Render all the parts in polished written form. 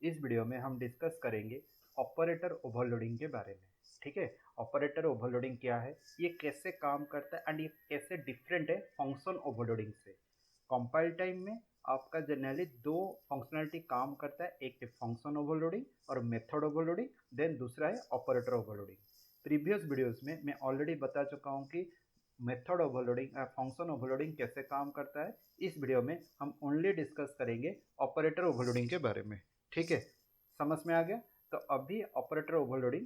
इस वीडियो में हम डिस्कस करेंगे ऑपरेटर ओवरलोडिंग के बारे में। ठीक है, ऑपरेटर ओवरलोडिंग क्या है, ये कैसे काम करता है एंड ये कैसे डिफरेंट है फंक्शन ओवरलोडिंग से। कंपाइल टाइम में आपका जनरली दो फंक्शनलिटी काम करता है, एक है फंक्शन ओवरलोडिंग और मेथड ओवरलोडिंग, देन दूसरा है ऑपरेटर ओवरलोडिंग। प्रीवियस वीडियोस में मैं ऑलरेडी बता चुका हूँ कि मेथड ओवरलोडिंग फंक्शन ओवरलोडिंग कैसे काम करता है। इस वीडियो में हम ओनली डिस्कस करेंगे ऑपरेटर ओवरलोडिंग के बारे में। ठीक है, समझ में आ गया। तो अभी ऑपरेटर ओवरलोडिंग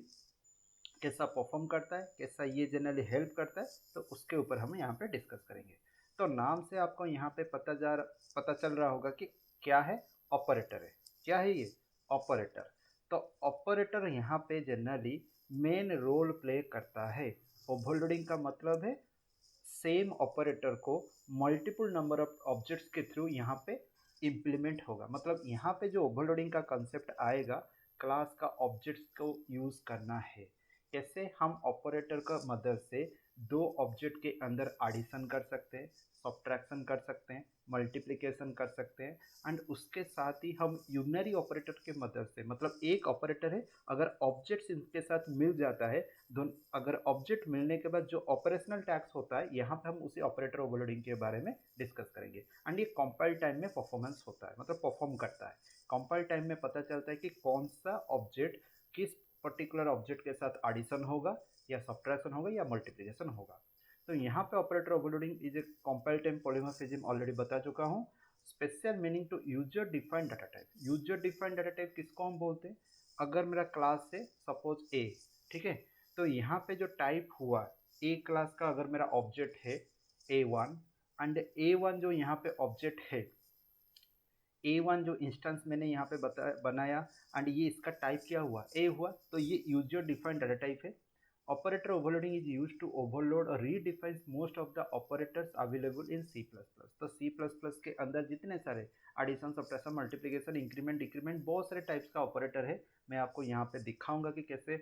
कैसा परफॉर्म करता है, कैसा ये जनरली हेल्प करता है, तो उसके ऊपर हम यहाँ पे डिस्कस करेंगे। तो नाम से आपको यहाँ पे पता चल रहा होगा कि क्या है, ऑपरेटर है। क्या है ये, ऑपरेटर। तो ऑपरेटर यहाँ पे जनरली मेन रोल प्ले करता है। ओवरलोडिंग का मतलब है सेम ऑपरेटर को मल्टीपल नंबर ऑफ ऑब्जेक्ट्स के थ्रू यहाँ पे इम्प्लीमेंट होगा। मतलब यहाँ पे जो ओवरलोडिंग का कंसेप्ट आएगा, क्लास का ऑब्जेक्ट्स को यूज़ करना है। कैसे हम ऑपरेटर का मदद से दो ऑब्जेक्ट के अंदर एडिशन कर सकते हैं, सब्ट्रैक्शन कर सकते हैं, मल्टीप्लिकेशन कर सकते हैं, एंड उसके साथ ही हम यूनरी ऑपरेटर के मदद से, मतलब एक ऑपरेटर है, अगर ऑब्जेक्ट्स इनके साथ मिल जाता है, अगर ऑब्जेक्ट मिलने के बाद जो ऑपरेशनल टैक्स होता है, यहाँ पे हम उसी ऑपरेटर ओवरलोडिंग के बारे में डिस्कस करेंगे। एंड ये कंपाइल टाइम में परफॉर्मेंस होता है, मतलब परफॉर्म करता है। कंपाइल टाइम में पता चलता है कि कौन सा ऑब्जेक्ट किस पर्टिकुलर ऑब्जेक्ट के साथ एडिशन होगा या सब्ट्रैक्शन होगा या मल्टीप्लिकेशन होगा। तो यहाँ पे operator overloading is a compile time polymorphism already बता चुका हूँ। Special meaning to user defined data type. User defined data type किसको हम बोलते हैं, अगर मेरा क्लास है सपोज ए, ठीक है, तो यहाँ पे जो टाइप हुआ ए क्लास का, अगर मेरा ऑब्जेक्ट है A1 एंड A1 जो यहाँ पे ऑब्जेक्ट है, A1 जो इंस्टेंस मैंने यहाँ पे बनाया एंड ये इसका टाइप क्या हुआ, ए हुआ, तो ये यूजर डिफाइंड डाटा टाइप है। Operator overloading is use to overload और redefines most of the operators available in C plus plus. तो सी प्लस प्लस के अंदर जितने सारे addition, subtraction, multiplication, increment, decrement, बहुत सारे टाइप्स का ऑपरेटर है। मैं आपको यहाँ पे दिखाऊंगा कि कैसे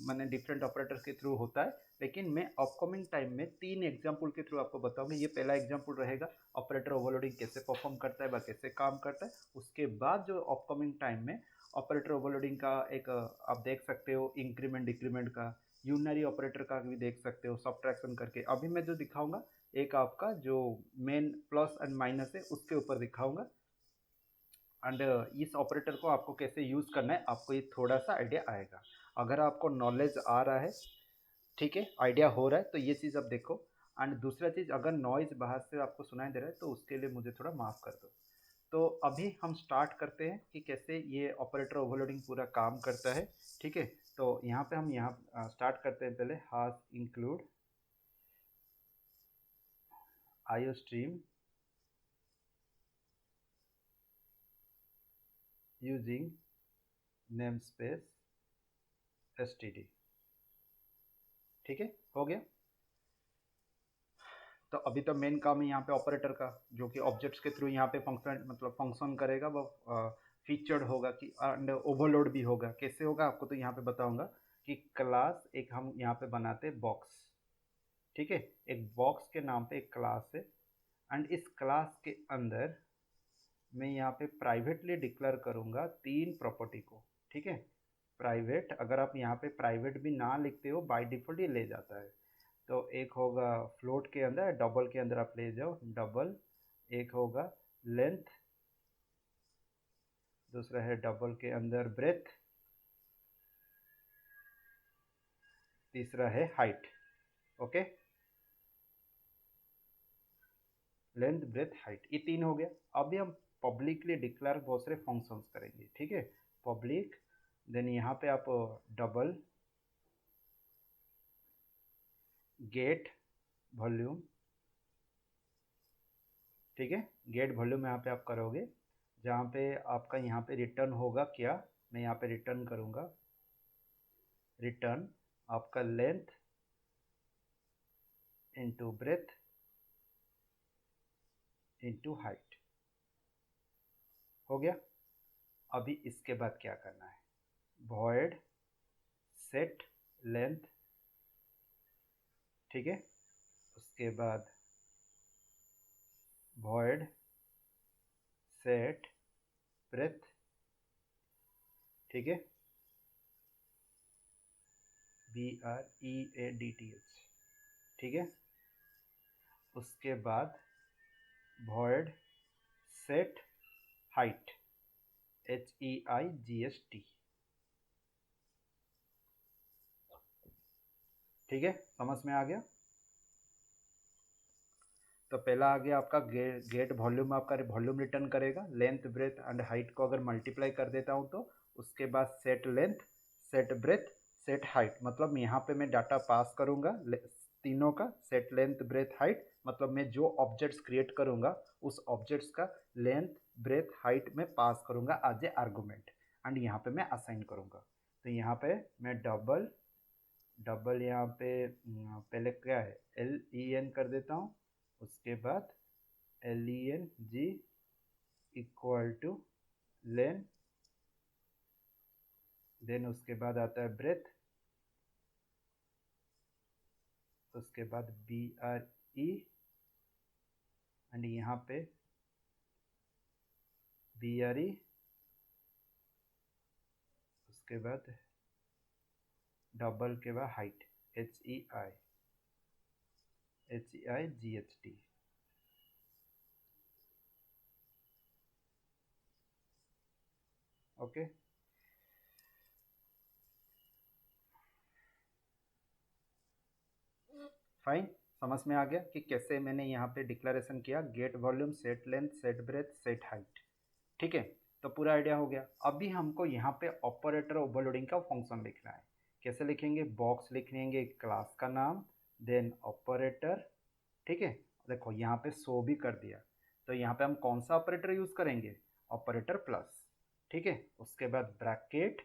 मैंने डिफरेंट ऑपरेटर्स के थ्रू होता है। लेकिन मैं अपकमिंग टाइम में 3 एग्जाम्पल के थ्रू आपको बताऊंगा। ये पहला एग्जाम्पल रहेगा ऑपरेटर ओवरलोडिंग कैसे परफॉर्म करता है व कैसे काम करता है। उसके बाद जो अपकमिंग टाइम में ऑपरेटर ओवरलोडिंग का एक आप देख सकते हो इंक्रीमेंट डिक्रीमेंट का, यूनरी ऑपरेटर का भी देख सकते हो, सब्ट्रैक्शन करके। अभी मैं जो दिखाऊंगा एक आपका जो मेन प्लस एंड माइनस है उसके ऊपर दिखाऊंगा। एंड इस ऑपरेटर को आपको कैसे यूज़ करना है, आपको ये थोड़ा सा आइडिया आएगा। अगर आपको नॉलेज आ रहा है, ठीक है, आइडिया हो रहा है, तो ये चीज़ अब देखो। एंड दूसरा चीज़, अगर नॉइज़ बाहर से आपको सुनाई दे रहा है तो उसके लिए मुझे थोड़ा माफ़ कर दो। तो अभी हम स्टार्ट करते हैं कि कैसे ये ऑपरेटर ओवरलोडिंग पूरा काम करता है। ठीक है, तो यहाँ पे हम स्टार्ट करते हैं। पहले hash include iostream using namespace std। ठीक है, हो गया। तो अभी तो मेन काम है यहाँ पे ऑपरेटर का, जो कि ऑब्जेक्ट्स के थ्रू यहाँ पे फंक्शन, मतलब फंक्शन करेगा, वो फीचर्ड होगा कि एंड ओवरलोड भी होगा। कैसे होगा आपको तो यहाँ पे बताऊंगा कि क्लास एक हम यहाँ पे बनाते हैं बॉक्स। ठीक है, एक बॉक्स के नाम पे एक क्लास है एंड इस क्लास के अंदर मैं यहाँ पे प्राइवेटली डिक्लेयर करूँगा 3 प्रॉपर्टी को। ठीक है, प्राइवेट, अगर आप यहाँ पे प्राइवेट भी ना लिखते हो बाय डिफ़ॉल्ट ये ले जाता है। तो एक होगा फ्लोट के अंदर, डबल के अंदर आप ले जाओ डबल, एक होगा लेंथ, दूसरा है डबल के अंदर ब्रेथ, तीसरा है height. Okay, length, breadth, height, ये 3 हो गया। अभी हम पब्लिकली डिक्लेयर बहुत सारे फंक्शंस करेंगे। ठीक है, पब्लिक, देन यहाँ पे आप डबल गेट वॉल्यूम। ठीक है, गेट वॉल्यूम यहाँ पे आप करोगे, जहाँ पे आपका यहाँ पे रिटर्न होगा क्या, मैं यहाँ पे रिटर्न करूँगा, रिटर्न आपका length into breadth into height. हो गया। अभी इसके बाद क्या करना है, वॉइड सेट लेंथ। ठीक है, उसके बाद वॉइड सेट ब्रेथ ठीक है, BREADTH, ठीक है। उसके बाद void set height, HEIGST, ठीक है, समझ में आ गया। तो पहला आ गया आपका गेट वॉल्यूम, आपका वॉल्यूम रिटर्न करेगा, लेंथ ब्रेथ एंड हाइट को अगर मल्टीप्लाई कर देता हूँ तो उसके बाद set length, set breadth, set height, मतलब यहाँ पे मैं डाटा पास करूँगा तीनों का, सेट लेंथ ब्रेथ हाइट, मतलब मैं जो ऑब्जेक्ट्स क्रिएट करूँगा उस ऑब्जेक्ट्स का लेंथ ब्रेथ हाइट में पास करूँगा एज ए आर्गूमेंट, एंड यहाँ पे मैं असाइन करूँगा। तो यहाँ पे मैं डबल यहाँ पे पहले क्या है LEN कर देता हूँ, उसके बाद LENG equal to len, then उसके बाद आता है ब्रेथ, उसके बाद BRE, एंड यहाँ पे BRE, उसके बाद डबल के बाद हाइट, HEIGHT, ओके। फाइन, समझ में आ गया कि कैसे मैंने यहाँ पे डिक्लेरेशन किया, get volume, set length, set breadth, set height, ठीक है। तो पूरा आइडिया हो गया। अभी हमको यहाँ पे ऑपरेटर ओवरलोडिंग का फंक्शन लिखना है। कैसे लिखेंगे, बॉक्स लिख लेंगे क्लास का नाम, देन ऑपरेटर, ठीक है। देखो यहाँ पे शो भी कर दिया, तो यहाँ पे हम कौन सा ऑपरेटर यूज करेंगे, ऑपरेटर प्लस, ठीक है। उसके बाद ब्रैकेट,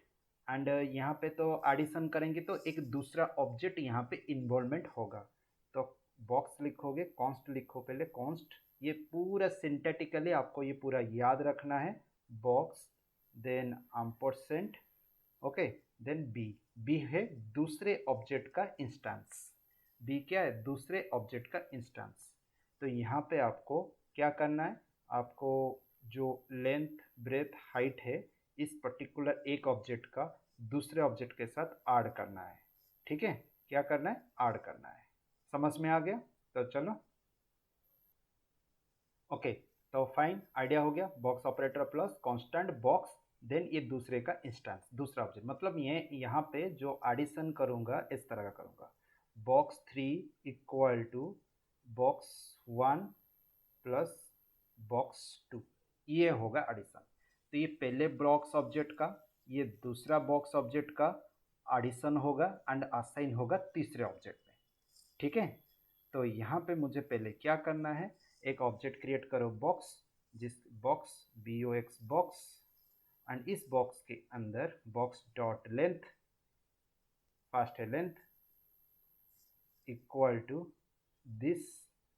एंड यहाँ पे तो एडिशन करेंगे तो एक दूसरा ऑब्जेक्ट यहाँ पे इन्वॉल्वमेंट होगा, तो बॉक्स लिखोगे, कॉन्स्ट लिखो पहले, कॉन्स्ट, ये पूरा सिंथेटिकली आपको ये पूरा याद रखना है, box, then ampersand, okay, then b है दूसरे ऑब्जेक्ट का इंस्टेंस, बी क्या है, दूसरे ऑब्जेक्ट का इंस्टेंस। तो यहाँ पे आपको क्या करना है, आपको जो लेंथ ब्रेथ हाइट है इस पर्टिकुलर एक ऑब्जेक्ट का दूसरे ऑब्जेक्ट के साथ ऐड करना है, ठीक है। क्या करना है, ऐड करना है। समझ में आ गया, तो चलो ओके। तो फाइन, आइडिया हो गया, box operator plus constant box, then ये दूसरे का इंस्टेंस, दूसरा ऑब्जेक्ट, मतलब ये यहाँ पे जो एडिशन करूँगा इस तरह का करूँगा, box 3 equal to box 1 plus box 2, ये होगा एडिशन। तो ये पहले बॉक्स ऑब्जेक्ट का, ये दूसरा बॉक्स ऑब्जेक्ट का एडिशन होगा एंड असाइन होगा तीसरे ऑब्जेक्ट में, ठीक है। तो यहाँ पे मुझे पहले क्या करना है, एक ऑब्जेक्ट क्रिएट करो बॉक्स, जिस बॉक्स BOX बॉक्स, एंड इस बॉक्स के अंदर बॉक्स डॉट लेंथ, फास्ट है length, equal to this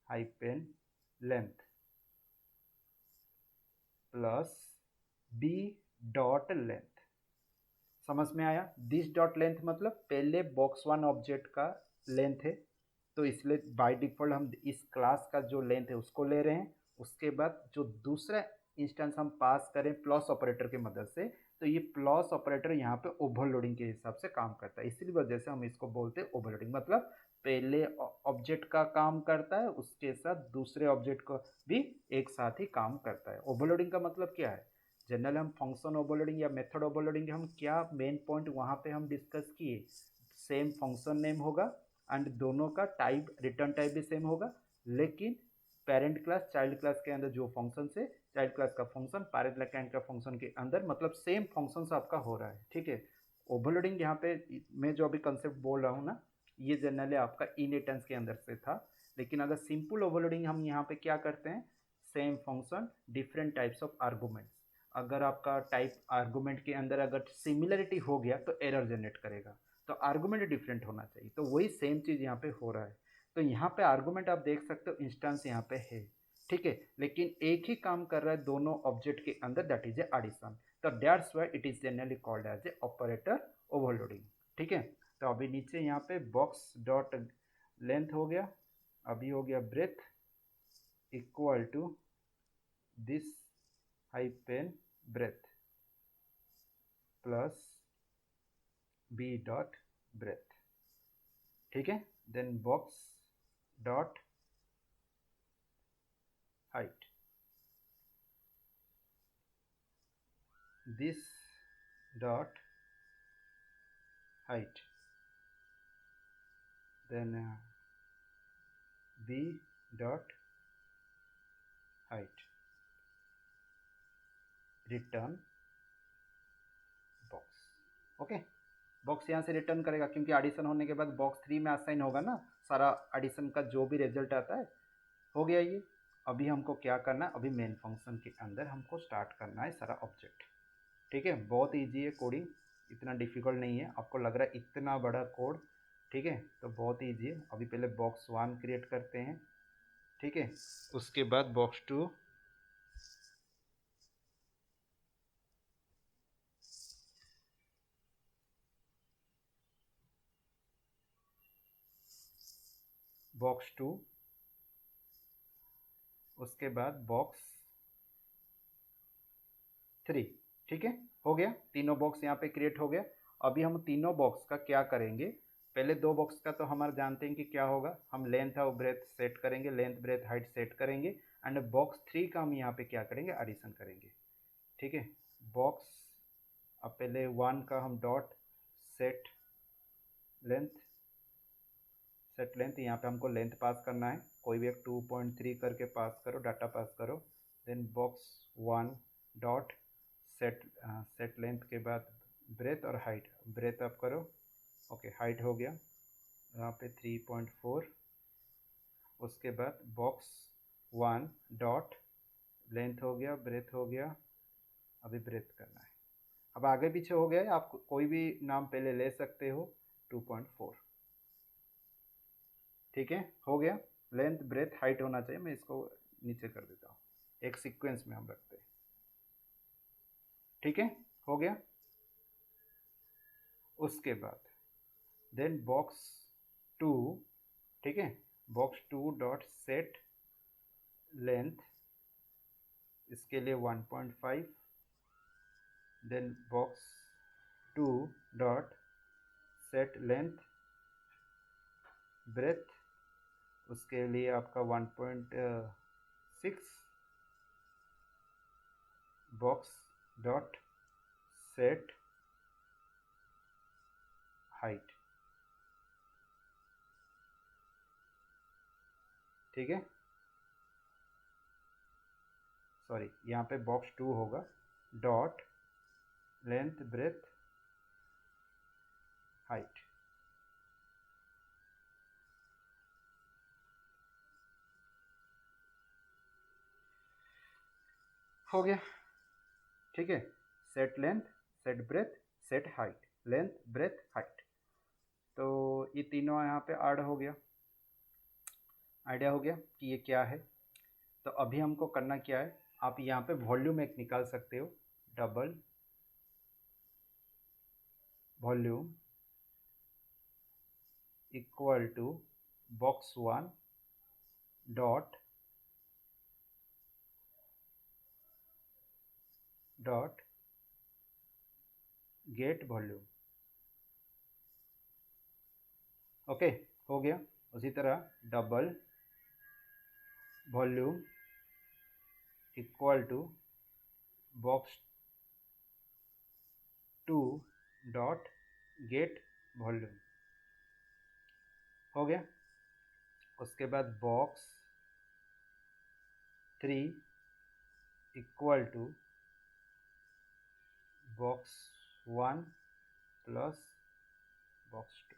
hyphen length plus b dot length. समझ में आया, दिस डॉट लेंथ मतलब पहले बॉक्स 1 ऑब्जेक्ट का लेंथ है, तो इसलिए बाय डिफॉल्ट हम इस क्लास का जो लेंथ है उसको ले रहे हैं। उसके बाद जो दूसरा इंस्टेंस हम पास करें प्लस ऑपरेटर की मदद से, तो ये प्लस ऑपरेटर यहाँ पे ओवरलोडिंग के हिसाब से काम करता है, इसी वजह से हम इसको बोलते हैं ओवरलोडिंग, मतलब पहले ऑब्जेक्ट का काम करता है उसके साथ दूसरे ऑब्जेक्ट को भी एक साथ ही काम करता है। ओवरलोडिंग का मतलब क्या है, जनरल हम फंक्शन ओवरलोडिंग या मेथड ओवरलोडिंग, हम क्या मेन पॉइंट वहाँ पे हम डिस्कस किए, सेम फंक्शन नेम होगा एंड दोनों का टाइप, रिटर्न टाइप भी सेम होगा, लेकिन पेरेंट क्लास चाइल्ड क्लास के अंदर जो फंक्शन से चाइल्ड क्लास का फंक्शन पेरेंट क्लास का फंक्शन के अंदर, मतलब सेम फंक्शन आपका हो रहा है, ठीक है। ओवरलोडिंग यहाँ पे मैं जो अभी कंसेप्ट बोल रहा हूँ ना, ये जनरली आपका इनहेरिटेंस के अंदर से था, लेकिन अगर सिंपल ओवरलोडिंग हम यहाँ पे क्या करते हैं, same function different types of arguments, अगर आपका टाइप आर्गूमेंट के अंदर अगर सिमिलरिटी हो गया तो एरर जनरेट करेगा, तो आर्गूमेंट डिफरेंट होना चाहिए, तो वही सेम चीज़ यहाँ पे हो रहा है। तो यहाँ पे आर्गूमेंट आप देख सकते हो इंस्टेंस यहाँ पे है, ठीक है, लेकिन एक ही काम कर रहा है दोनों ऑब्जेक्ट के अंदर, दैट इज ए एडिशन, तो that's why it is generally called as a operator overloading, ठीक है। तो अभी नीचे यहाँ पे बॉक्स डॉट लेंथ हो गया, अभी हो गया breadth equal to this hyphen breadth, plus b dot breadth, ठीक है। Then box dot height, this dot height, then b dot height, return box. Okay, box यहाँ से रिटर्न करेगा क्योंकि एडिशन होने के बाद बॉक्स 3 में असाइन होगा ना, सारा एडिशन का जो भी रिजल्ट आता है। हो गया ये। अभी हमको क्या करना है, अभी मेन फंक्शन के अंदर हमको स्टार्ट करना है सारा ऑब्जेक्ट, ठीक है। बहुत ईजी है कोडिंग, इतना डिफिकल्ट नहीं है। आपको लग रहा है इतना बड़ा कोड, ठीक है, तो बहुत ईजी है। अभी पहले बॉक्स 1 क्रिएट करते हैं, ठीक है। उसके बाद बॉक्स 2, बॉक्स 2, उसके बाद बॉक्स 3, ठीक है। हो गया, तीनों बॉक्स यहाँ पे क्रिएट हो गया। अभी हम तीनों बॉक्स का क्या करेंगे, पहले दो बॉक्स का तो हमारे जानते हैं कि क्या होगा, हम लेंथ और ब्रेथ सेट करेंगे, लेंथ ब्रेथ हाइट सेट करेंगे। एंड बॉक्स 3 का हम यहाँ पे क्या करेंगे, एडिशन करेंगे, ठीक है। बॉक्स, अब पहले 1 का हम dot set length, set length, यहाँ पे हमको लेंथ पास करना है, कोई भी एक 2.3 करके पास करो, डाटा पास करो। Then box 1 dot set, set length के बाद ब्रेथ और हाइट, ब्रेथ अप करो, ओके, हाइट हो गया यहाँ पे 3.4। उसके बाद बॉक्स 1 डॉट लेंथ हो गया, ब्रेथ हो गया, अभी ब्रेथ करना है। अब आगे पीछे हो गया, आप कोई भी नाम पहले ले सकते हो, 2.4, ठीक है। हो गया, लेंथ ब्रेथ हाइट होना चाहिए, मैं इसको नीचे कर देता हूँ, एक सीक्वेंस में हम रखते हैं, ठीक है। हो गया। उसके बाद देन बॉक्स 2, ठीक है, बॉक्स 2 डॉट सेट लेंथ, इसके लिए 1.5। Then box 2 dot set length breadth, उसके लिए आपका 1.6। बॉक्स डॉट सेट हाइट, ठीक है। सॉरी, यहाँ पे बॉक्स 2 होगा, डॉट लेंथ ब्रेथ हाइट, हो गया, ठीक है। Set length, set breadth, set height, length breadth height, तो ये तीनों यहाँ पे ऐड हो गया, आइडिया हो गया कि ये क्या है। तो अभी हमको करना क्या है, आप यहाँ पे वॉल्यूम एक निकाल सकते हो, double volume equal to box 1 dot dot get volume, okay. हो गया। उसी तरह double volume equal to box 2 dot get volume, हो गया। उसके बाद box 3 equal to box 1 plus box 2,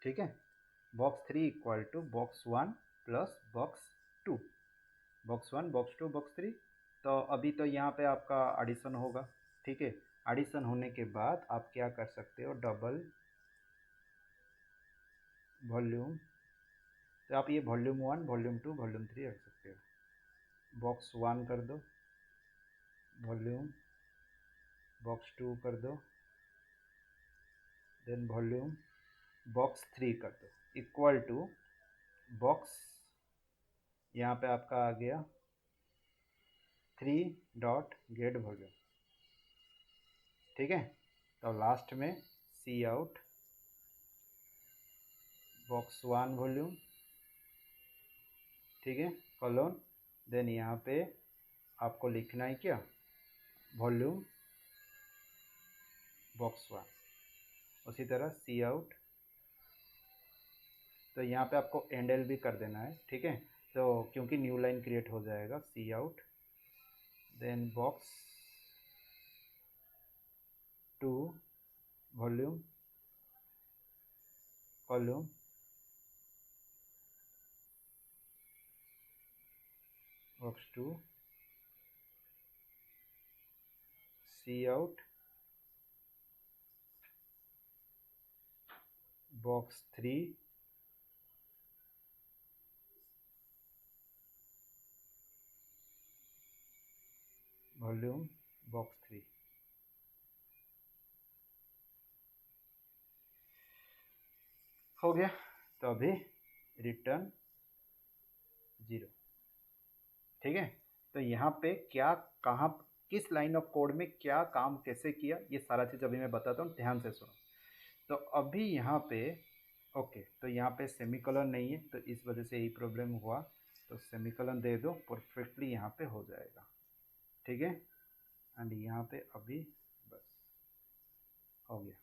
ठीक है। Box 3 equal to box 1 plus box 2, box 1 box 2 box 3। तो अभी तो यहाँ पे आपका एडिशन होगा, ठीक है। एडिशन होने के बाद आप क्या कर सकते हो, डबल वॉल्यूम, तो आप ये वॉल्यूम 1 वॉल्यूम 2 वॉल्यूम 3 रख सकते हो। बॉक्स 1 कर दो, वॉल्यूम बॉक्स 2 कर दो, देन वॉल्यूम बॉक्स 3 कर दो, इक्वल टू बॉक्स, यहाँ पे आपका आ गया 3 डॉट गेट वॉल्यूम, ठीक है। तो लास्ट में सी आउट बॉक्स 1 वॉल्यूम, ठीक है, कॉलन। देन यहाँ पे आपको लिखना है क्या, वॉल्यूम बॉक्स 1। उसी तरह सी आउट, तो यहाँ पे आपको एंड एल भी कर देना है, ठीक है। तो क्योंकि न्यू लाइन क्रिएट हो जाएगा, cout then box 2 volume column box 2 cout box 3 volume box 3। हो गया। तो अभी रिटर्न 0, ठीक है। तो यहाँ पे क्या, कहाँ, किस लाइन ऑफ कोड में क्या काम कैसे किया, ये सारा चीज़ अभी मैं बताता हूँ, ध्यान से सुनो। तो अभी यहाँ पे ओके, तो यहाँ पे सेमीकोलन नहीं है, तो इस वजह से यही प्रॉब्लम हुआ। तो सेमीकोलन दे दो, परफेक्टली यहाँ पे हो जाएगा, ठीक है। एंड यहाँ पे अभी बस हो गया।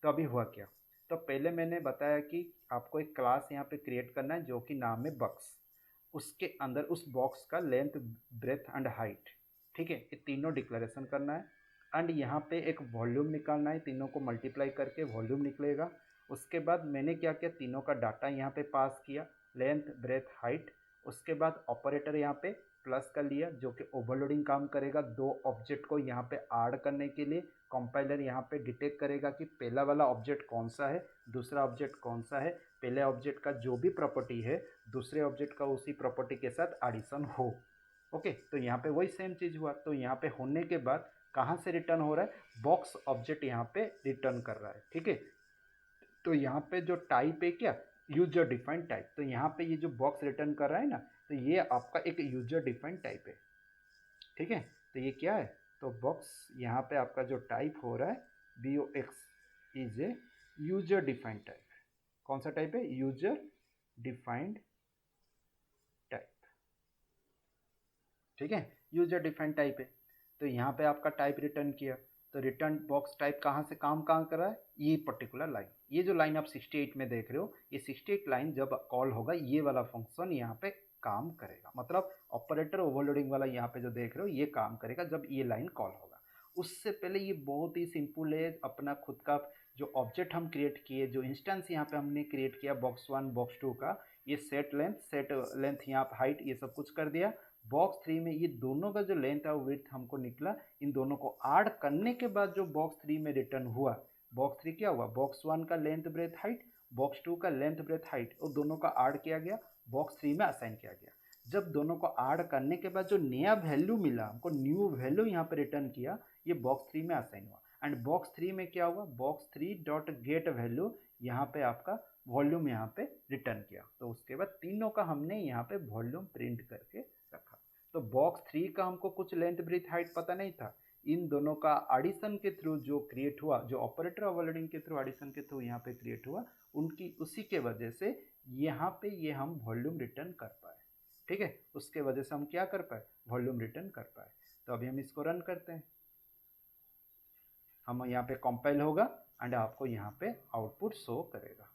तो अभी हुआ क्या, तो पहले मैंने बताया कि आपको एक क्लास यहाँ पे क्रिएट करना है जो कि नाम है बॉक्स। उसके अंदर उस बॉक्स का लेंथ, ब्रेथ एंड हाइट, ठीक है, ये तीनों डिक्लेरेशन करना है। एंड यहाँ पे एक वॉल्यूम निकालना है, तीनों को मल्टीप्लाई करके वॉल्यूम निकलेगा। उसके बाद मैंने क्या किया, तीनों का डाटा यहाँ पे पास किया, लेंथ ब्रेथ हाइट। उसके बाद ऑपरेटर यहाँ पे प्लस का लिया जो कि ओवरलोडिंग काम करेगा, दो ऑब्जेक्ट को यहाँ पे ऐड करने के लिए। कंपाइलर यहाँ पे डिटेक्ट करेगा कि पहला वाला ऑब्जेक्ट कौन सा है, दूसरा ऑब्जेक्ट कौन सा है, पहले ऑब्जेक्ट का जो भी प्रॉपर्टी है दूसरे ऑब्जेक्ट का उसी प्रॉपर्टी के साथ एडिशन हो। ओके, तो यहाँ पे वही सेम चीज़ हुआ। तो यहाँ पे होने के बाद कहाँ से रिटर्न हो रहा है, बॉक्स ऑब्जेक्ट यहाँ पे रिटर्न कर रहा है, ठीक है। तो यहाँ पे जो टाइप है क्या, यूजर डिफाइंड टाइप। तो यहाँ पे ये जो बॉक्स रिटर्न कर रहा है ना, तो ये आपका एक यूजर डिफाइंड टाइप है, ठीक है। तो ये क्या है, तो बॉक्स यहाँ पे आपका जो टाइप हो रहा है B O X is a user defined type. कौन सा टाइप है, यूजर डिफाइंड टाइप, ठीक है, यूजर डिफाइंड टाइप है। तो यहाँ पे आपका टाइप रिटर्न किया, तो रिटर्न बॉक्स टाइप कहाँ से काम कहाँ कर रहा है, ये पर्टिकुलर लाइन, ये जो लाइन आप 68 में देख रहे हो, ये 68 लाइन जब कॉल होगा ये वाला फंक्शन यहाँ पे काम करेगा। मतलब ऑपरेटर ओवरलोडिंग वाला यहाँ पे जो देख रहे हो ये काम करेगा जब ये लाइन कॉल होगा। उससे पहले ये बहुत ही सिंपल है, अपना खुद का जो ऑब्जेक्ट हम क्रिएट किए, जो इंस्टेंस यहाँ पे हमने क्रिएट किया बॉक्स 1 बॉक्स 2 का, ये सेट लेंथ यहाँ पे हाइट ये सब कुछ कर दिया। बॉक्स 3 में ये दोनों का जो लेंथ और विड्थ हमको निकला, इन दोनों को ऐड करने के बाद जो बॉक्स 3 में रिटर्न हुआ, बॉक्स 3 क्या हुआ, बॉक्स 1 का लेंथ ब्रेथ हाइट, बॉक्स 2 का लेंथ ब्रेथ हाइट, और दोनों का ऐड किया गया, बॉक्स 3 में असाइन किया गया। जब दोनों को ऐड करने के बाद जो नया वैल्यू मिला हमको, न्यू वैल्यू यहाँ पे रिटर्न किया, ये बॉक्स 3 में असाइन हुआ। एंड बॉक्स 3 में क्या हुआ, बॉक्स 3 डॉट गेट वैल्यू यहाँ पे आपका वॉल्यूम यहाँ पे रिटर्न किया। तो उसके बाद तीनों का हमने यहाँ पे वॉल्यूम प्रिंट करके रखा। तो बॉक्स 3 का हमको कुछ लेंथ ब्रीथ हाइट पता नहीं था, इन दोनों का एडिशन के थ्रू जो क्रिएट हुआ, जो ऑपरेटर ओवरलोडिंग के थ्रू एडिशन के थ्रू यहाँ पे क्रिएट हुआ, उनकी उसी के वजह से यहाँ पे ये हम वॉल्यूम रिटर्न कर पाए, ठीक है। उसके वजह से हम क्या कर पाए, वॉल्यूम रिटर्न कर पाए। तो अभी हम इसको रन करते हैं, हम यहाँ पे कंपाइल होगा एंड आपको यहाँ पे आउटपुट शो करेगा,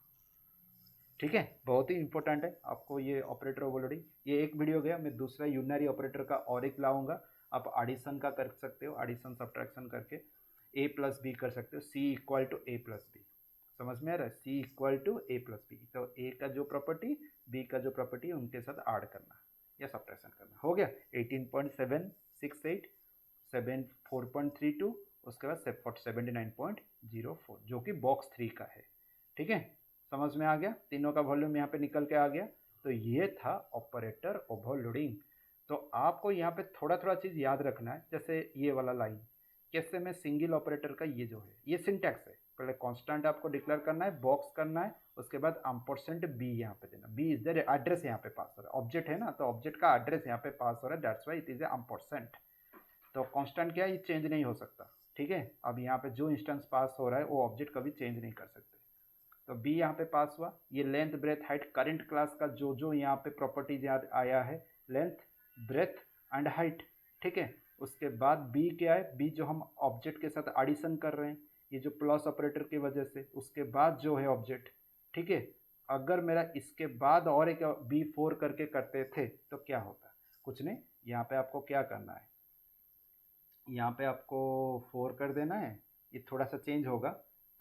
ठीक है। बहुत ही इंपॉर्टेंट है आपको ये ऑपरेटर ओवरलोडिंग। ये एक वीडियो गया, मैं दूसरा यूनरी ऑपरेटर का और एक लाऊंगा। आप एडिशन का कर सकते हो, एडिशन सब्ट्रैक्शन करके ए प्लस बी कर सकते हो, c equal to a plus b, समझ में आ रहा है, c equal to a plus b. तो ए का जो प्रॉपर्टी, बी का जो प्रॉपर्टी, उनके साथ ऐड करना या सब्ट्रैक्शन करना। हो गया 18.768 74.32, उसके बाद 79.04 जो कि बॉक्स 3 का है, ठीक है। समझ में आ गया, तीनों का वॉल्यूम यहाँ पे निकल के आ गया। तो ये था ऑपरेटर ओवरलोडिंग। तो आपको यहाँ पे थोड़ा थोड़ा चीज़ याद रखना है, जैसे ये वाला लाइन कैसे मैं सिंगल ऑपरेटर का ये जो है ये सिंटैक्स है, पहले कांस्टेंट आपको डिक्लेयर करना है, बॉक्स करना है, उसके बाद एम्परसेंड बी यहाँ पे देना, बी इज द एड्रेस यहाँ पे पास हो रहा है, ऑब्जेक्ट है ना, तो ऑब्जेक्ट का एड्रेस यहाँ पे पास हो रहा है, that's why it is ampersand, तो कांस्टेंट क्या है, ये चेंज नहीं हो सकता, ठीक है। अब यहाँ पे जो इंस्टेंस पास हो रहा है वो ऑब्जेक्ट कभी चेंज नहीं कर सकते। तो बी यहाँ पे पास हुआ। ये length breadth height current class का जो जो यहाँ पे प्रॉपर्टीज याद आया है, लेंथ ब्रेथ एंड हाइट, ठीक है। उसके बाद बी क्या है, बी जो हम ऑब्जेक्ट के साथ एडिशन कर रहे हैं, ये जो प्लस ऑपरेटर की वजह से, उसके बाद जो है ऑब्जेक्ट, ठीक है। अगर मेरा इसके बाद और एक बी फोर करके करते थे तो क्या होता, कुछ नहीं, यहाँ पे आपको क्या करना है, यहाँ पे आपको फोर कर देना है, ये थोड़ा सा चेंज होगा।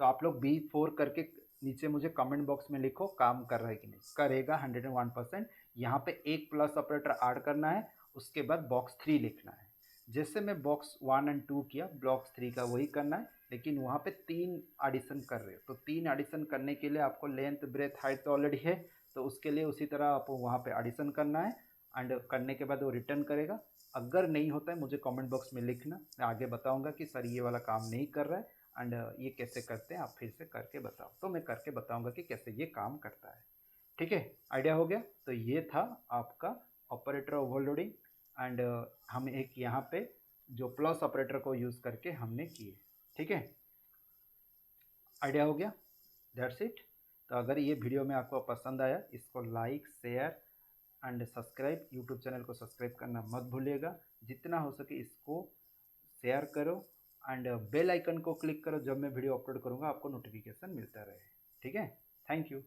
तो आप लोग बी फोर करके नीचे मुझे कमेंट बॉक्स में लिखो काम कर रहा है कि नहीं, करेगा 101%। यहाँ पे एक प्लस ऑपरेटर ऐड करना है, उसके बाद बॉक्स थ्री लिखना है। जैसे मैं बॉक्स वन एंड टू किया, बॉक्स थ्री का वही करना है, लेकिन वहाँ पे तीन एडिशन कर रहे हो, तो तीन एडिशन करने के लिए आपको लेंथ ब्रेथ हाइट तो ऑलरेडी है, तो उसके लिए उसी तरह आपको वहाँ पे एडिशन करना है। एंड करने के बाद वो रिटर्न करेगा। अगर नहीं होता है मुझे कमेंट बॉक्स में लिखना, मैं आगे बताऊंगा कि सर ये वाला काम नहीं कर रहा है एंड ये कैसे करते हैं, आप फिर से करके बताओ, तो मैं करके बताऊंगा कि कैसे ये काम करता है, ठीक है। आइडिया हो गया। तो ये था आपका ऑपरेटर ओवरलोडिंग एंड हम एक यहाँ पे जो प्लस ऑपरेटर को यूज़ करके हमने किए, ठीक है। आइडिया हो गया, दैट्स इट। तो अगर ये वीडियो में आपको पसंद आया, इसको like share and subscribe, YouTube channel को सब्सक्राइब करना मत भूलिएगा। जितना हो सके इसको शेयर करो एंड बेल आइकन को क्लिक करो, जब मैं वीडियो अपलोड करूँगा आपको नोटिफिकेशन मिलता रहे, ठीक है। Thank you.